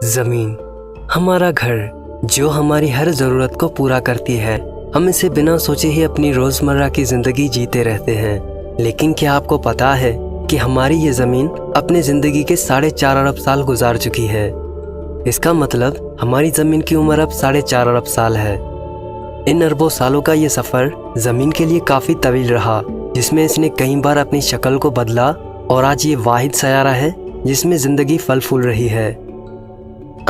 ज़मीन हमारा घर जो हमारी हर ज़रूरत को पूरा करती है। हम इसे बिना सोचे ही अपनी रोज़मर्रा की ज़िंदगी जीते रहते हैं। लेकिन क्या आपको पता है कि हमारी ये ज़मीन अपनी ज़िंदगी के 4.5 अरब साल गुजार चुकी है। इसका मतलब हमारी ज़मीन की उम्र अब 4.5 अरब साल है। इन अरबों सालों का ये सफ़र ज़मीन के लिए काफ़ी तवील रहा, जिसमें इसने कई बार अपनी शक्ल को बदला और आज ये वाहिद सयारा है जिसमें ज़िंदगी फल फूल रही है।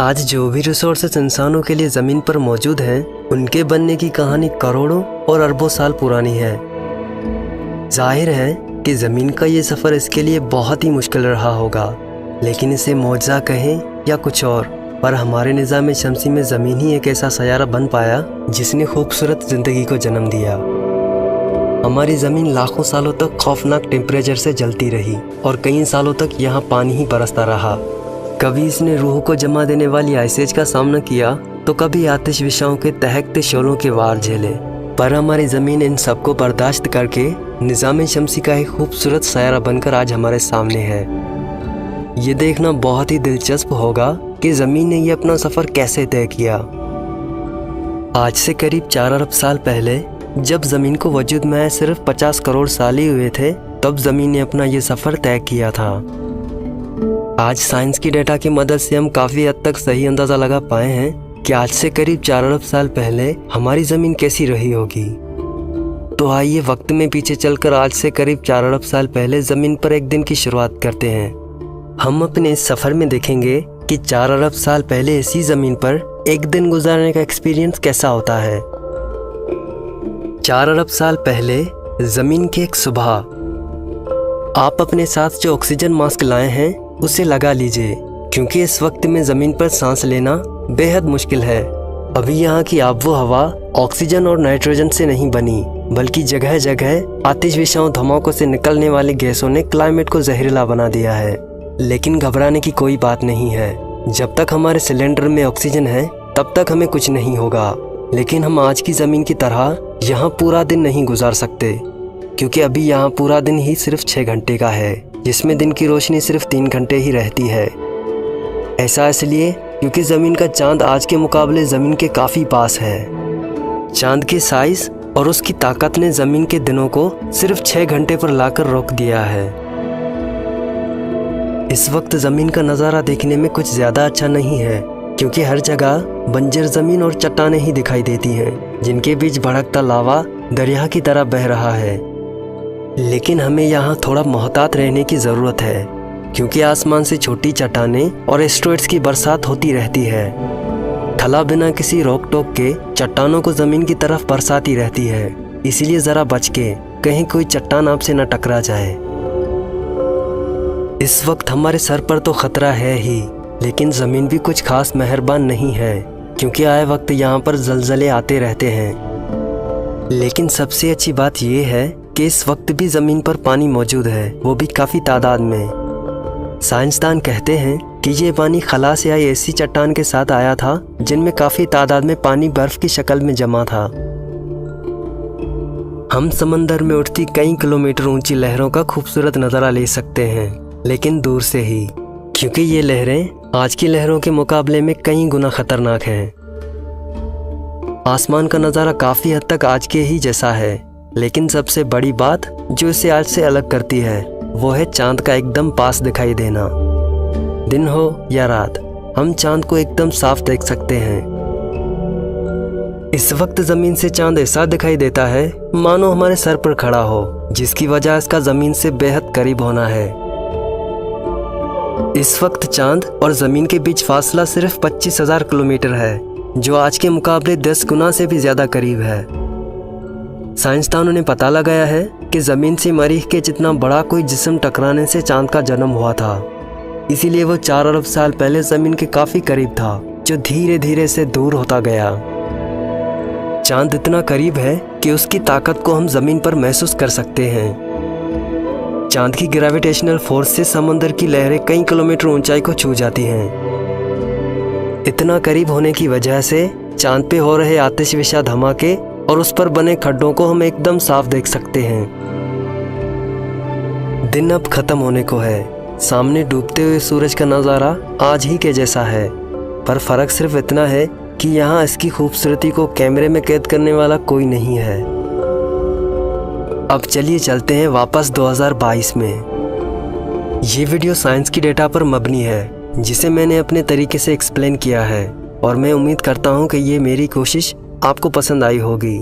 आज जो भी रिसोर्सेस इंसानों के लिए ज़मीन पर मौजूद हैं, उनके बनने की कहानी करोड़ों और अरबों साल पुरानी है। जाहिर है कि ज़मीन का ये सफ़र इसके लिए बहुत ही मुश्किल रहा होगा, लेकिन इसे मौजज़ा कहें या कुछ और, पर हमारे निज़ाम शमसी में ज़मीन ही एक ऐसा सयारा बन पाया जिसने खूबसूरत ज़िंदगी को जन्म दिया। हमारी ज़मीन लाखों सालों तक खौफनाक टेम्परेचर से जलती रही और कई सालों तक यहाँ पानी ही बरसता रहा। कभी इसने रूह को जमा देने वाली आइस का सामना किया तो कभी आतिश विषाओं के दहकते शोलों के वार झेले, पर हमारी ज़मीन इन सबको बर्दाश्त करके निज़ाम शमसी का एक खूबसूरत सयारा बनकर आज हमारे सामने है। ये देखना बहुत ही दिलचस्प होगा कि ज़मीन ने ये अपना सफ़र कैसे तय किया। आज से करीब 4 अरब साल पहले जब ज़मीन को वजूद में आए सिर्फ 50 करोड़ साल ही हुए थे, तब ज़मीन ने अपना ये सफ़र तय किया था। आज साइंस की डेटा की मदद से हम काफ़ी हद तक सही अंदाज़ा लगा पाए हैं कि आज से करीब 4 अरब साल पहले हमारी ज़मीन कैसी रही होगी। तो आइए वक्त में पीछे चलकर आज से करीब 4 अरब साल पहले ज़मीन पर एक दिन की शुरुआत करते हैं। हम अपने इस सफ़र में देखेंगे कि 4 अरब साल पहले इसी ज़मीन पर एक दिन गुजारने का एक्सपीरियंस कैसा होता है। 4 अरब साल पहले ज़मीन की एक सुबह। आप अपने साथ जो ऑक्सीजन मास्क लाए हैं उसे लगा लीजिए, क्योंकि इस वक्त में ज़मीन पर सांस लेना बेहद मुश्किल है। अभी यहाँ की आबो हवा ऑक्सीजन और नाइट्रोजन से नहीं बनी, बल्कि जगह जगह आतिश विषाओं धमाकों से निकलने वाली गैसों ने क्लाइमेट को जहरीला बना दिया है। लेकिन घबराने की कोई बात नहीं है। जब तक हमारे सिलेंडर में ऑक्सीजन है तब तक हमें कुछ नहीं होगा। लेकिन हम आज की ज़मीन की तरह यहाँ पूरा दिन नहीं गुजार सकते, क्योंकि अभी यहाँ पूरा दिन ही सिर्फ 6 घंटे का है, जिसमें दिन की रोशनी सिर्फ 3 घंटे ही रहती है। ऐसा इसलिए क्योंकि ज़मीन का चांद आज के मुकाबले ज़मीन के काफ़ी पास है। चांद के साइज़ और उसकी ताकत ने ज़मीन के दिनों को सिर्फ 6 घंटे पर लाकर रोक दिया है। इस वक्त ज़मीन का नज़ारा देखने में कुछ ज़्यादा अच्छा नहीं है, क्योंकि हर जगह बंजर ज़मीन और चट्टानें ही दिखाई देती हैं, जिनके बीच भड़कता लावा दरिया की तरह बह रहा है। लेकिन हमें यहाँ थोड़ा मोहतात रहने की ज़रूरत है, क्योंकि आसमान से छोटी चट्टानें और एस्टेरॉइड्स की बरसात होती रहती है। थला बिना किसी रोक टोक के चट्टानों को ज़मीन की तरफ बरसाती रहती है, इसीलिए ज़रा बच के, कहीं कोई चट्टान आपसे न टकरा जाए। इस वक्त हमारे सर पर तो ख़तरा है ही, लेकिन ज़मीन भी कुछ खास मेहरबान नहीं है, क्योंकि आए वक्त यहाँ पर ज़लज़ले आते रहते हैं। लेकिन सबसे अच्छी बात यह है कि इस वक्त भी ज़मीन पर पानी मौजूद है, वो भी काफ़ी तादाद में। साइंसदान कहते हैं कि ये पानी खला से आई ऐसी चट्टान के साथ आया था जिनमें काफ़ी तादाद में पानी बर्फ़ की शक्ल में जमा था। हम समंदर में उठती कई किलोमीटर ऊंची लहरों का खूबसूरत नज़ारा ले सकते हैं, लेकिन दूर से ही, क्योंकि ये लहरें आज की लहरों के मुकाबले में कई गुना खतरनाक हैं। आसमान का नज़ारा काफ़ी हद तक आज के ही जैसा है, लेकिन सबसे बड़ी बात जो इसे आज से अलग करती है वो है चांद का एकदम पास दिखाई देना। दिन हो या रात, हम चांद को एकदम साफ देख सकते हैं। इस वक्त ज़मीन से चांद ऐसा दिखाई देता है मानो हमारे सर पर खड़ा हो, जिसकी वजह इसका ज़मीन से बेहद करीब होना है। इस वक्त चांद और ज़मीन के बीच फासला सिर्फ 25,000 किलोमीटर है, जो आज के मुकाबले 10 गुना से भी ज़्यादा करीब है। साइंसदानों ने पता लगाया है कि ज़मीन से मरीख के जितना बड़ा कोई जिस्म टकराने से चांद का जन्म हुआ था, इसीलिए वो 4 अरब साल पहले ज़मीन के काफ़ी करीब था, जो धीरे धीरे से दूर होता गया। चांद इतना करीब है कि उसकी ताकत को हम ज़मीन पर महसूस कर सकते हैं। चांद की ग्रेविटेशनल फोर्स से समंदर की लहरें कई किलोमीटर ऊंचाई को छू जाती हैं। इतना करीब होने की वजह से चांद पे हो रहे आतिश विषा धमाके और उस पर बने खड्डों को हम एकदम साफ देख सकते हैं। दिन अब ख़त्म होने को है। सामने डूबते हुए सूरज का नज़ारा आज ही के जैसा है। पर फ़र्क सिर्फ इतना है कि यहाँ इसकी खूबसूरती को कैमरे में कैद करने वाला कोई नहीं है। अब चलिए चलते हैं वापस 2022 में। ये वीडियो साइंस की डेटा पर मबनी है जिसे मैंने अपने तरीके से एक्सप्लेन किया है और मैं उम्मीद करता हूँ कि ये मेरी कोशिश आपको पसंद आई होगी।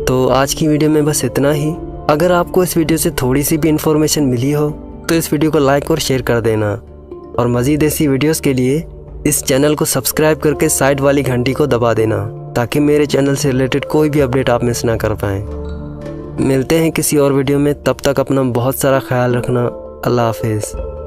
तो आज की वीडियो में बस इतना ही। अगर आपको इस वीडियो से थोड़ी सी भी इन्फॉर्मेशन मिली हो तो इस वीडियो को लाइक और शेयर कर देना और मज़ीद ऐसी वीडियोस के लिए इस चैनल को सब्सक्राइब करके साइड वाली घंटी को दबा देना ताकि मेरे चैनल से रिलेटेड कोई भी अपडेट आप मिस ना कर पाएँ। मिलते हैं किसी और वीडियो में, तब तक अपना बहुत सारा ख्याल रखना। अल्लाह हाफिज़।